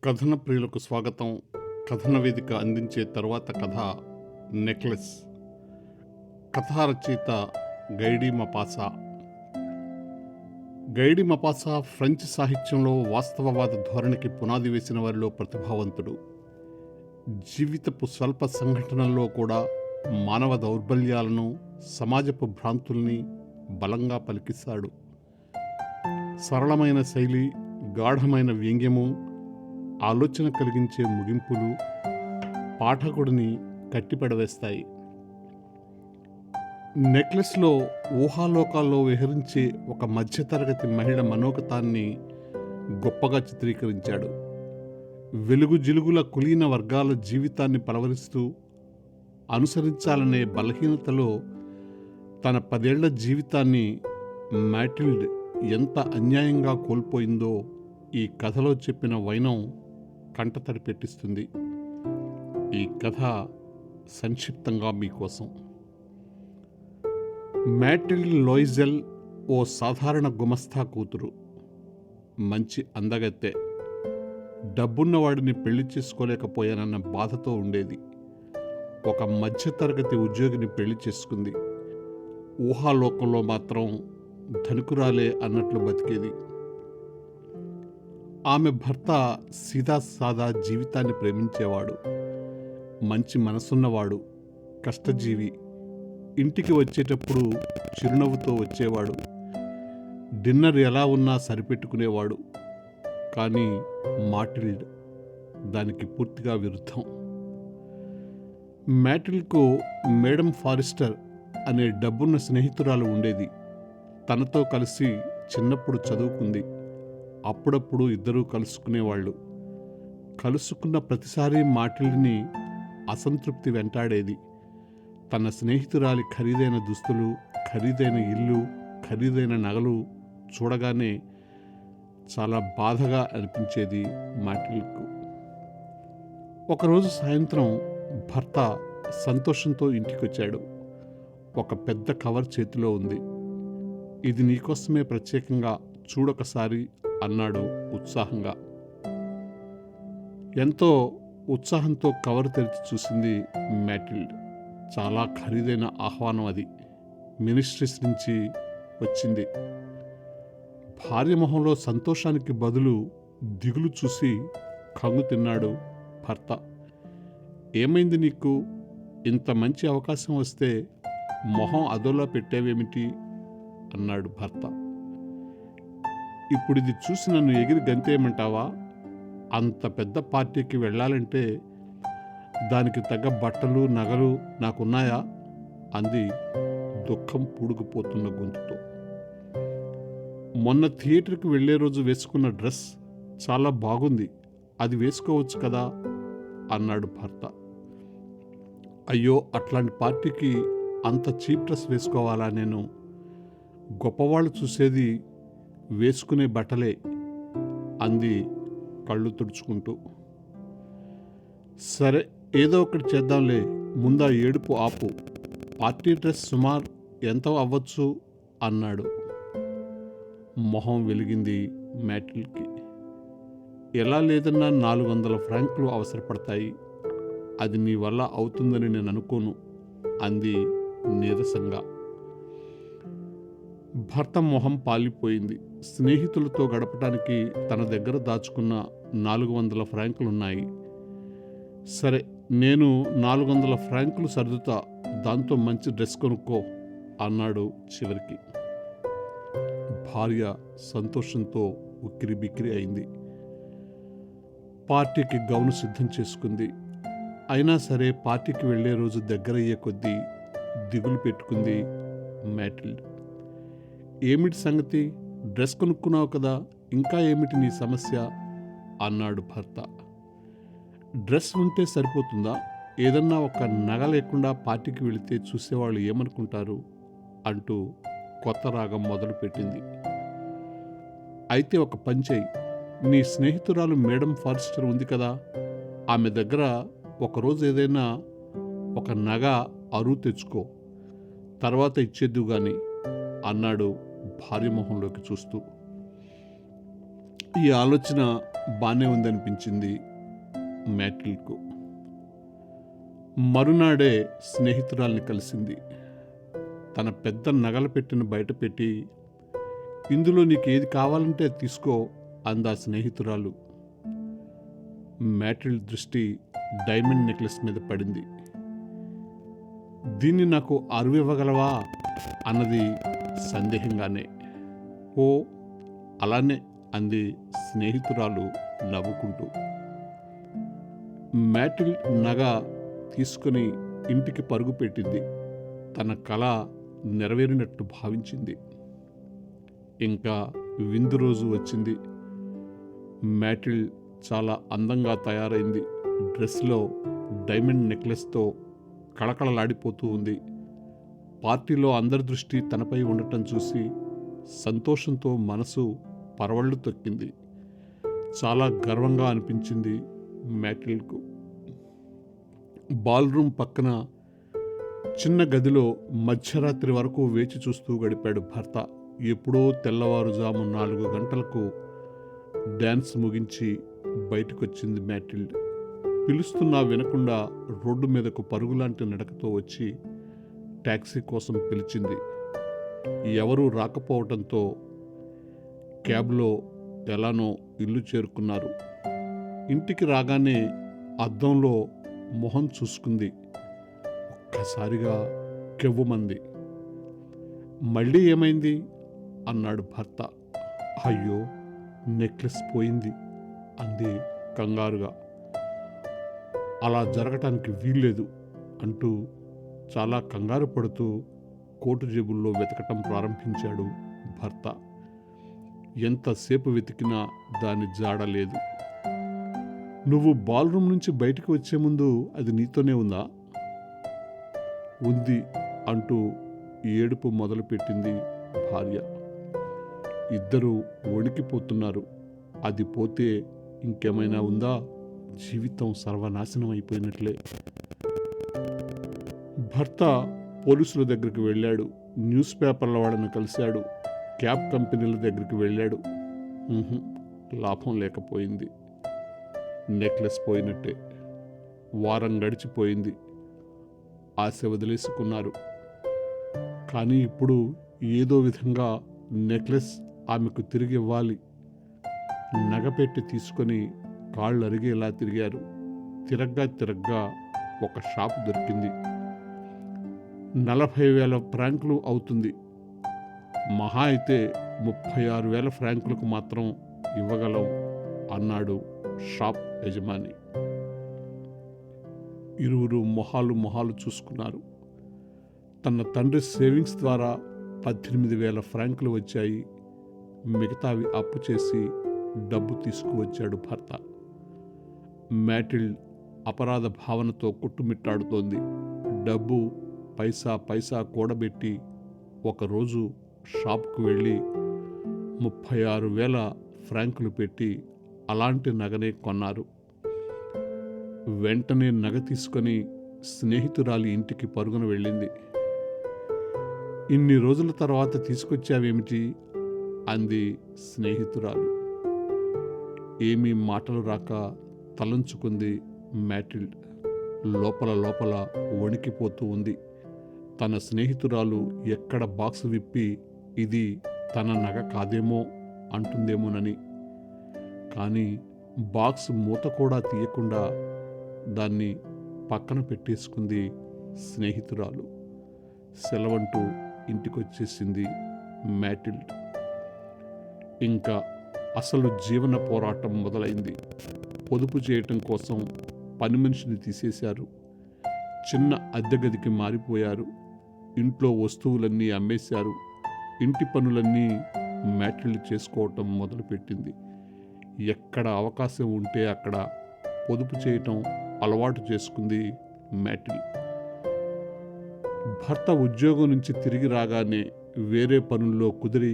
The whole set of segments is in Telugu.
కథన ప్రియులకు స్వాగతం. కథన వేదిక అందించే తరువాత కథ నెక్లెస్. కథా రచయిత గైడీ మపాసా. గైడీ మపాసా ఫ్రెంచ్ సాహిత్యంలో వాస్తవవాద ధోరణికి పునాది వేసిన వారిలో ప్రతిభావంతుడు. జీవితపు స్వల్ప సంఘటనల్లో కూడా మానవ దౌర్బల్యాలను, సమాజపు భ్రాంతుల్ని బలంగా పలికిస్తాడు. సరళమైన శైలి, గాఢమైన వ్యంగ్యము, ఆలోచన కలిగించే ముగింపులు పాఠకుడిని కట్టిపడవేస్తాయి. నెక్లెస్లో ఊహాలోకాల్లో విహరించే ఒక మధ్యతరగతి మహిళ మనోగతాన్ని గొప్పగా చిత్రీకరించాడు. వెలుగు జిలుగుల కులీన వర్గాల జీవితాన్ని పలవరిస్తూ అనుసరించాలనే బలహీనతలో తన 10 ఏళ్ల జీవితాన్ని మాటిల్డ్ ఎంత అన్యాయంగా కోల్పోయిందో ఈ కథలో చెప్పిన వైనం కంటతడి పెట్టిస్తుంది. ఈ కథ సంక్షిప్తంగా మీకోసం. మాటిల్డ్ లోయిజెల్ ఓ సాధారణ గుమస్తా కూతురు. మంచి అందగత్తె. డబ్బున్నవాడిని పెళ్లి చేసుకోలేకపోయానన్న బాధతో ఉండేది. ఒక మధ్యతరగతి ఉద్యోగిని పెళ్లి చేసుకుంది. ఊహాలోకంలో మాత్రం ధనికురాలే అన్నట్లు బతికేది. ఆమె భర్త సీదా సాదా జీవితాన్ని ప్రేమించేవాడు. మంచి మనసున్నవాడు, కష్టజీవి. ఇంటికి వచ్చేటప్పుడు చిరునవ్వుతో వచ్చేవాడు. డిన్నర్ ఎలా ఉన్నా సరిపెట్టుకునేవాడు. కానీ మాటిల్డ్ దానికి పూర్తిగా విరుద్ధం. మాటిల్డ్కు మేడం ఫారెస్టర్ అనే డబ్బున్న స్నేహితురాలు ఉండేది. తనతో కలిసి చిన్నప్పుడు చదువుకుంది. అప్పుడప్పుడు ఇద్దరూ కలుసుకునేవాళ్ళు. కలుసుకున్న ప్రతిసారి మాటిల్డ్ని అసంతృప్తి వెంటాడేది. తన స్నేహితురాలి ఖరీదైన దుస్తులు, ఖరీదైన ఇల్లు, ఖరీదైన నగలు చూడగానే చాలా బాధగా అనిపించేది మాటిల్డ్కు. ఒకరోజు సాయంత్రం భర్త సంతోషంతో ఇంటికొచ్చాడు. ఒక పెద్ద కవర్ చేతిలో ఉంది. ఇది నీకోసమే ప్రత్యేకంగా చూడొకసారి అన్నాడు ఉత్సాహంగా. ఎంతో ఉత్సాహంతో కవర్ తెరిచి చూసింది మాటిల్డ్. చాలా ఖరీదైన ఆహ్వానం అది. మినిస్ట్రీస్ నుంచి వచ్చింది. భార్య మొహంలో సంతోషానికి బదులు దిగులు చూసి కంగు తిన్నాడు భర్త. ఏమైంది నీకు? ఇంత మంచి అవకాశం వస్తే మొహం అదోలా పెట్టావేమిటి అన్నాడు భర్త. ఇప్పుడు ఇది చూసి నన్ను ఎగిరి గంతేయమంటావా? అంత పెద్ద పార్టీకి వెళ్ళాలంటే దానికి తగ్గ బట్టలు, నగలు నాకున్నాయా? అంది దుఃఖం పూడుకుపోతున్న గొంతుతో. మొన్న థియేటర్కి వెళ్లే రోజు వేసుకున్న డ్రెస్ చాలా బాగుంది, అది వేసుకోవచ్చు కదా అన్నాడు భర్త. అయ్యో, అట్లాంటి పార్టీకి అంత చీప్ డ్రెస్ వేసుకోవాలా నేను? గొప్పవాళ్ళు చూసేది వేసుకునే బట్టలే అంది కళ్ళు తుడుచుకుంటూ. సరే, ఏదో ఒకటి చేద్దాంలే, ముందా ఏడుపు ఆపు. పార్టీ డ్రెస్ సుమారు ఎంత అవ్వచ్చు అన్నాడు. మొహం వెలిగింది మాటిల్డ్కి. ఎలా లేదన్నా 400 ఫ్రాంకులు అవసరపడతాయి. అది నీ వల్ల అవుతుందని నేను అనుకోను అంది నీరసంగా. భర్త మొహం పాలిపోయింది. స్నేహితులతో గడపడానికి తన దగ్గర దాచుకున్న 400 ఫ్రాంకులున్నాయి. సరే, నేను 400 ఫ్రాంకులు సర్దుతా, దాంతో మంచి డ్రెస్ కొనుక్కో అన్నాడు చివరికి. భార్య సంతోషంతో ఉక్కిరి బిక్కిరి అయింది. పార్టీకి గౌను సిద్ధం చేసుకుంది. అయినా సరే పార్టీకి వెళ్లే రోజు దగ్గరయ్యే కొద్దీ దిగులు పెట్టుకుంది మాటిల్డ్. ఏమిటి సంగతి? డ్రెస్ కొనుక్కున్నావు కదా, ఇంకా ఏమిటి నీ సమస్య అన్నాడు భర్త. డ్రెస్ ఉంటే సరిపోతుందా? ఏదన్నా ఒక నగ లేకుండా పార్టీకి వెళితే చూసేవాళ్ళు ఏమనుకుంటారు అంటూ కొత్త రాగం మొదలుపెట్టింది. అయితే ఒక పని చేయి, నీ స్నేహితురాలు మేడం ఫారెస్టర్ ఉంది కదా, ఆమె దగ్గర ఒకరోజు ఏదైనా ఒక నగ అరువు తెచ్చుకో, తర్వాత ఇచ్చేద్దు గాని అన్నాడు భార్య మొహంలోకి చూస్తూ. ఈ ఆలోచన బానే ఉందనిపించింది మ్యాటిల్కు. మరునాడే స్నేహితురాల్ని కలిసింది. తన పెద్ద నగల పెట్టెను బయటపెట్టి, ఇందులో నీకు ఏది కావాలంటే అది తీసుకో అందా స్నేహితురాలు. మ్యాటిల్ దృష్టి డైమండ్ నెక్లెస్ మీద పడింది. దీన్ని నాకు అరువివ్వగలవా అన్నది సందేహంగానే. ఓ అలానే అంది స్నేహితురాలు నవ్వుకుంటూ. మ్యాటిల్ నగ తీసుకుని ఇంటికి పరుగు పెట్టింది. తన కల నెరవేరినట్టు భావించింది. ఇంకా విందు రోజు వచ్చింది. మ్యాటిల్ చాలా అందంగా తయారైంది. డ్రెస్లో డైమండ్ నెక్లెస్తో కళకళలాడిపోతూ ఉంది. పార్టీలో అందరి దృష్టి తనపై ఉండటం చూసి సంతోషంతో మనసు పరవళ్ళు తొక్కింది. చాలా గర్వంగా అనిపించింది మ్యాటిల్కు. బాల్రూమ్ పక్కన చిన్న గదిలో మధ్యరాత్రి వరకు వేచి చూస్తూ గడిపాడు భర్త. ఎప్పుడో తెల్లవారుజాము 4 గంటలకు డ్యాన్స్ ముగించి బయటకొచ్చింది మ్యాటిల్డ్. పిలుస్తున్నా వినకుండా రోడ్డు మీదకు పరుగులాంటి నడకతో వచ్చి ట్యాక్సీ కోసం పిలిచింది. ఎవరూ రాకపోవడంతో క్యాబ్లో ఎలానో ఇల్లు చేరుకున్నారు. ఇంటికి రాగానే అద్దంలో మొహం చూసుకుంది. ఒక్కసారిగా కెవ్వుమంది. మళ్ళీ ఏమైంది అన్నాడు భర్త. అయ్యో నెక్లెస్ పోయింది అంది కంగారుగా. అలా జరగటానికి వీల్లేదు అంటూ చాలా కంగారు పడుతూ కోటు జేబుల్లో వెతకటం ప్రారంభించాడు భర్త. ఎంతసేపు వెతికినా దాని జాడ లేదు. నువ్వు బాల్రూమ్ నుంచి బయటికి వచ్చే ముందు అది నీతోనే ఉందా? ఉంది అంటూ ఏడుపు మొదలుపెట్టింది భార్య. ఇద్దరూ వణికిపోతున్నారు. అది పోతే ఇంకేమైనా ఉందా? జీవితం సర్వనాశనం అయిపోయినట్లే. భర్త పోలీసుల దగ్గరికి వెళ్ళాడు. న్యూస్ పేపర్ల వాళ్ళని కలిశాడు. క్యాబ్ కంపెనీల దగ్గరికి వెళ్ళాడు. లాభం లేకపోయింది. నెక్లెస్ పోయినట్టే. వారం గడిచిపోయింది. ఆశ వదిలేసుకున్నారు. కానీ ఇప్పుడు ఏదో విధంగా నెక్లెస్ ఆమెకు తిరిగి ఇవ్వాలి. నగపెట్టి తీసుకొని కాళ్ళు అరిగేలా తిరిగారు. తిరగ్గా ఒక షాపు దొరికింది. 40,000 ఫ్రాంకులు అవుతుంది. మహా అయితే 36,000 ఫ్రాంకులకు మాత్రం ఇవ్వగలం అన్నాడు షాప్ యజమాని. ఇరువురు మొహాలు చూసుకున్నారు. తన తండ్రి సేవింగ్స్ ద్వారా 18,000 ఫ్రాంకులు వచ్చాయి. మిగతావి అప్పు చేసి డబ్బు తీసుకువచ్చాడు భర్త. మ్యాటిల్డ్ అపరాధ భావనతో కొట్టుమిట్టాడుతోంది. డబ్బు పైసా కూడబెట్టి ఒకరోజు షాప్కు వెళ్ళి 36,000 ఫ్రాంకులు పెట్టి అలాంటి నగనే కొన్నారు. వెంటనే నగ తీసుకొని స్నేహితురాలి ఇంటికి పరుగున వెళ్ళింది. ఇన్ని రోజుల తర్వాత తీసుకొచ్చావేమిటి అంది స్నేహితురాలు. ఏమీ మాటలు రాక తలంచుకుంది మ్యాటిల్డ్. లోపల వణికిపోతూ ఉంది. తన స్నేహితురాలు ఎక్కడ బాక్స్ విప్పి ఇది తన నగ కాదేమో అంటుందేమోనని. కానీ బాక్స్ మూత కూడా తీయకుండా దాన్ని పక్కన పెట్టేసుకుంది స్నేహితురాలు. సెలవంటూ ఇంటికొచ్చేసింది మ్యాటిల్డ్. ఇంకా అసలు జీవన పోరాటం మొదలైంది. పొదుపు చేయటం కోసం పని మనిషిని తీసేశారు. చిన్న అద్దె గదికి మారిపోయారు. ఇంట్లో వస్తువులన్నీ అమ్మేశారు. ఇంటి పనులన్నీ మ్యాటిల్డ్ చేసుకోవటం మొదలుపెట్టింది. ఎక్కడ అవకాశం ఉంటే అక్కడ పొదుపు చేయటం అలవాటు చేసుకుంది మ్యాటిల్డ్. భర్త ఉద్యోగం నుంచి తిరిగి రాగానే వేరే పనుల్లో కుదిరి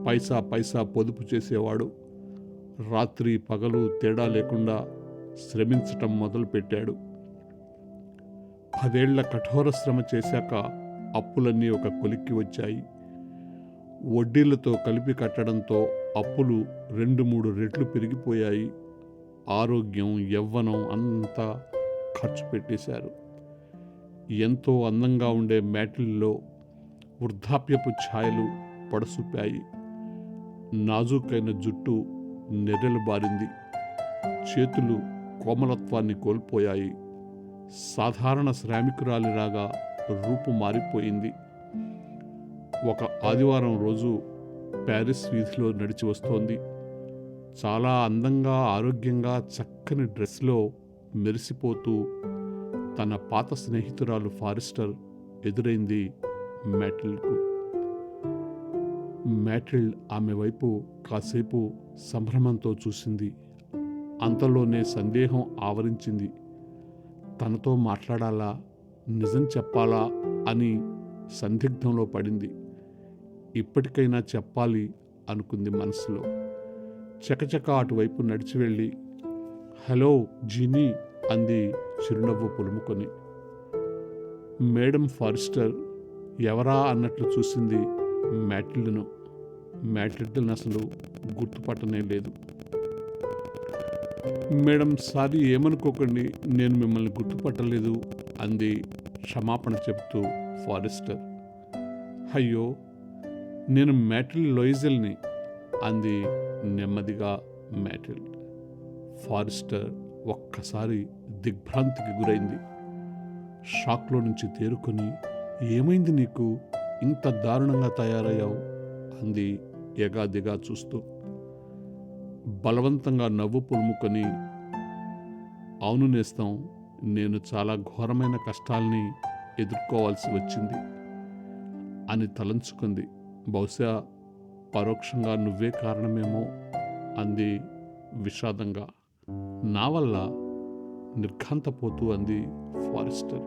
పైసా పొదుపు చేసేవాడు. రాత్రి పగలు తేడా లేకుండా శ్రమించటం మొదలుపెట్టాడు. 10 ఏళ్ల కఠోర శ్రమ చేశాక అప్పులన్నీ ఒక కొలిక్కి వచ్చాయి. వడ్డీలతో కలిపి కట్టడంతో అప్పులు 2-3 రెట్లు పెరిగిపోయాయి. ఆరోగ్యం, యవ్వనం అంతా ఖర్చు పెట్టేశారు. ఎంతో అందంగా ఉండే మ్యాటిల్లో వృద్ధాప్యపు ఛాయలు పడసూపాయి. నాజూకైన జుట్టు నెర్రెలు బారింది. చేతులు కోమలత్వాన్ని కోల్పోయాయి. సాధారణ శ్రామికురాలిలాగా రూపు మారిపోయింది. ఒక ఆదివారం రోజు ప్యారిస్ వీధిలో నడిచి వస్తోంది. చాలా అందంగా, ఆరోగ్యంగా, చక్కని డ్రెస్లో మెరిసిపోతూ తన పాత స్నేహితురాలు ఫారెస్టర్ ఎదురైంది మ్యాటిల్డ్కు. మ్యాటిల్డ్ ఆమె వైపు కాసేపు సంభ్రమంతో చూసింది. అంతలోనే సందేహం ఆవరించింది. తనతో మాట్లాడాలా, నిజం చెప్పాలా అని సందిగ్ధంలో పడింది. ఇప్పటికైనా చెప్పాలి అనుకుంది మనసులో. చకచక అటువైపు నడిచి వెళ్ళి, హలో జీనీ అంది చిరునవ్వు పులుముకొని. మేడం ఫారెస్టర్ ఎవరా అన్నట్లు చూసింది మ్యాటిల్డ్ను. మ్యాటిల్డ్ని అసలు గుర్తుపట్టనే లేదు. మేడం సారీ, ఏమనుకోకండి, నేను మిమ్మల్ని గుర్తుపట్టలేదు అంది క్షమాపణ చెబుతూ ఫారెస్టర్. అయ్యో, నేను మ్యాటిల్డ్ లోయిజెల్ని అంది నెమ్మదిగా మ్యాటిల్డ్. ఫారెస్టర్ ఒక్కసారి దిగ్భ్రాంతికి గురైంది. షాక్లో నుంచి తేరుకొని, ఏమైంది నీకు, ఇంత దారుణంగా తయారయ్యావు అంది ఎగాదిగా చూస్తూ. బలవంతంగా నవ్వు పులుముకొని, అవును నేస్తం, నేను చాలా ఘోరమైన కష్టాల్ని ఎదుర్కోవాల్సి వచ్చింది అని తలంచుకుంది. బహుశా పరోక్షంగా నువ్వే కారణమేమో అంది విషాదంగా. నా వల్ల నిర్ఘాంతపోతూ అంది ఫారెస్టర్.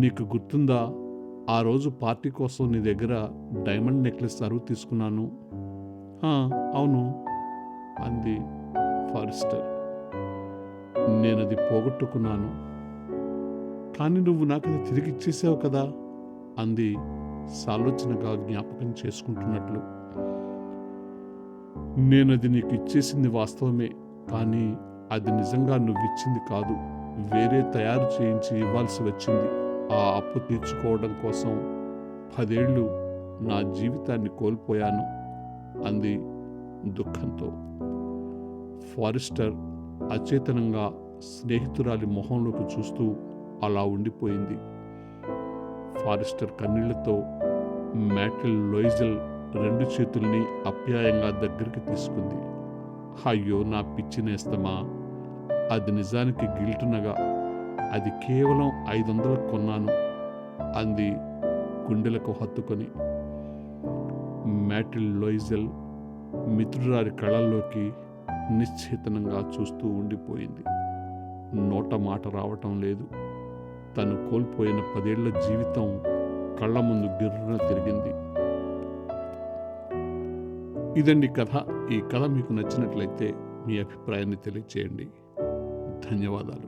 నీకు గుర్తుందా, ఆ రోజు పార్టీ కోసం నీ దగ్గర డైమండ్ నెక్లెస్ అరువు తీసుకున్నాను. అవును అంది ఫారెస్టర్. నేనది పోగొట్టుకున్నాను. కానీ నువ్వు నాకు అది తిరిగి ఇచ్చేసావు కదా అంది సాలోచనగా జ్ఞాపకం చేసుకుంటున్నట్లు. నేనది నీకు ఇచ్చేసింది వాస్తవమే, కానీ అది నిజంగా నువ్విచ్చింది కాదు. వేరే తయారు చేయించి ఇవ్వాల్సి వచ్చింది. ఆ అప్పు తీర్చుకోవడం కోసం 10 ఏళ్ళు నా జీవితాన్ని కోల్పోయాను అంది దుఃఖంతో. ఫారెస్టర్ అచేతనంగా స్నేహితురాలి మొహంలోకి చూస్తూ అలా ఉండిపోయింది. ఫారెస్టర్ కన్నీళ్లతో మ్యాటిల్డ్ లోయిజెల్ 2 చేతుల్ని అప్యాయంగా దగ్గరికి తీసుకుంది. అయ్యో నా పిచ్చి నేస్తమా, అది నిజానికి గిల్టునగా, అది కేవలం 500 కొన్నాను అంది గుండెలకు హత్తుకొని. మ్యాటిల్డ్ లోయిజెల్ మిత్రురాలి కళ్ళల్లోకి నిశ్చేతనంగా చూస్తూ ఉండిపోయింది. నోట మాట రావటం లేదు. తను కోల్పోయిన 10 ఏళ్ల జీవితం కళ్ళ ముందు గిర్రున తిరిగింది. ఇదండి కథ. ఈ కథ మీకు నచ్చినట్లయితే మీ అభిప్రాయాన్ని తెలియచేయండి. ధన్యవాదాలు.